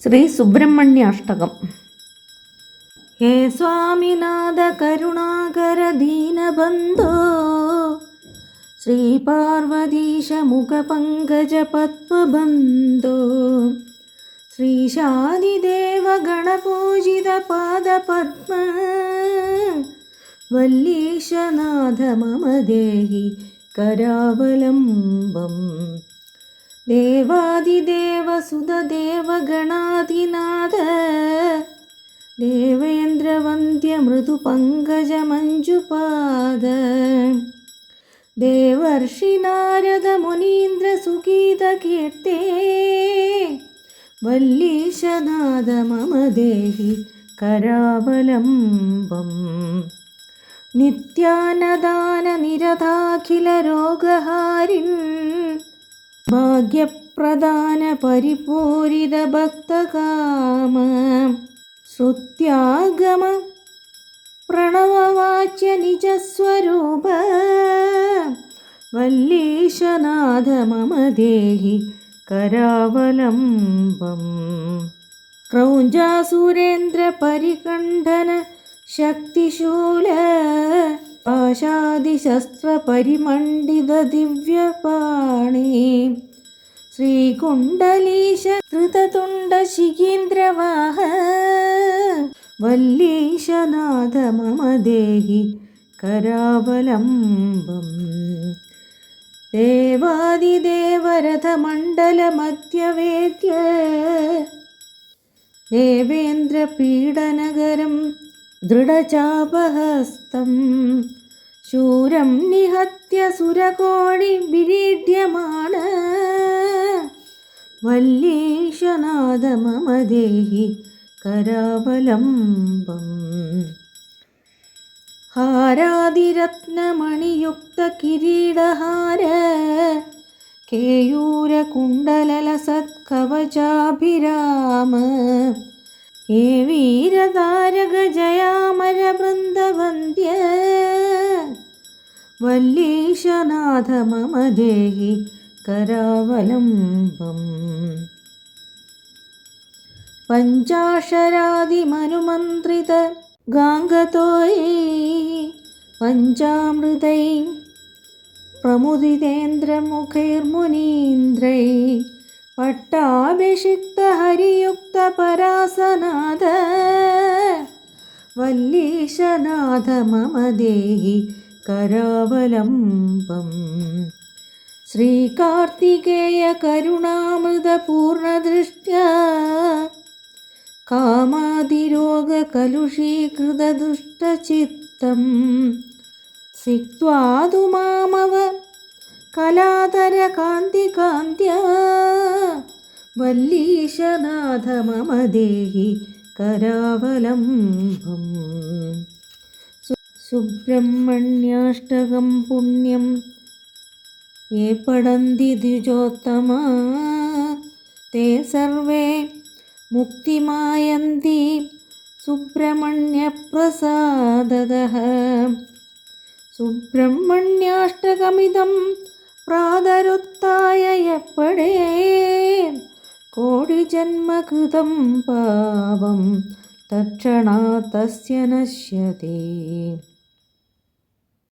ശ്രീ സുബ്രഹ്മണ്യാഷ്ടകം. ഹേ സ്വാമിനാഥ കരുണാകര ദീനബന്ധോ ശ്രീ പാർവതീശ മുഖപങ്കജ പത്മബന്ധോ ശ്രീശാദിദേവ ഗണപൂജിത പാദപദ്മ വല്ലീശനാഥ മമ ദേഹി കരാവലംബം. ദേവാദിദേവ സുതദേവ ഗണാധിനാഥ ദേവേന്ദ്രവന്ദ്യ മൃദു പങ്കജ മഞ്ജുപാദ ദേവർഷി നാരദ മുനീന്ദ്ര സുഗീത കീർത്തേ വല്ലീശനാഥ മമ ദേഹി കരാവലംബം. നിത്യാനദാന നിരതാഖില രോഗഹാരിൻ ഭാഗ്യപ്രദാന പരിപൂരിത ഭക്തകാമ ശ്രുത്യാഗമ പ്രണവവാച്യ നിജസ്വരൂപ വല്ലീശനാഥ മമ ദേഹി കരാവലംബം. ക്രൗഞ്ചാസുരേന്ദ്ര പരികണ്ഠന ശക്തിശൂല പാശാദിശസ്ത്ര പരിമണ്ഡിത ദിവ്യപാണി ശ്രീകുണ്ഡലീശ ധൃതതുണ്ട ശിഖീന്ദ്രവാഹ വല്ലീശനാഥ മമ ദേഹി കരാവലംബം. ദേവാദിദേവരഥമണ്ഡല മധ്യവേദ്യ ദേവേന്ദ്രപീഡനകരം ദൃഢചാപഹസ്തം ശൂരം നിഹത്യ സുരകോടി വിരീഡ്യമാണ വല്ലീശനാഥ മമ ദേഹി കരാവലംബം. ഹാരാതിരത്നമണിയുക്ത കിരീടഹാര കേയൂരകുണ്ടലസത്കവചാഭിരാമ ഹേ വീരതാരക ജയാമര വൃന്ദവന്ദ്യ വല്ലീശനാഥ മമ ദേഹി കരാവലംബം. പഞ്ചാക്ഷരാദിമനുമന്ത്രിത ഗാംഗതോയൈ പഞ്ചാമൃതൈ പ്രമുദിതേന്ദ്രമുഖൈർമുനീന്ദ്രൈ പട്ടാഭിഷിക്ത ഹരിയുക്ത പരാസനാഥ വല്ലീശനാഥ മമ ദേഹി കരാവലംബം. ശ്രീകാർത്തികേയ കരുണാമൃത പൂർണ്ണദൃഷ്ട്യാ കാമാതിരോഗകലുഷീകൃത ദുഷ്ടചിത്തം സിക്ത്വാതു മാമവ കലാധര കാന്തികാന്ത്യ വല്ലീശനാഥ മമ ദേഹി കരാവലംബം. സുബ്രഹ്മണ്യാഷ്ടകം പുണ്യം യേ പഠന്തി ദ്വിജോത്തമാ തേ സർവേ മുക്തിമായന്തി സുബ്രഹ്മണ്യപ്രസാദതഃ. സുബ്രഹ്മണ്യാഷ്ടകമിദം പ്രാതരുത്ഥായ യപ്പടേ കോടിജന്മകൃതം പാപം തക്ഷണാത് തസ്യ നശ്യതി.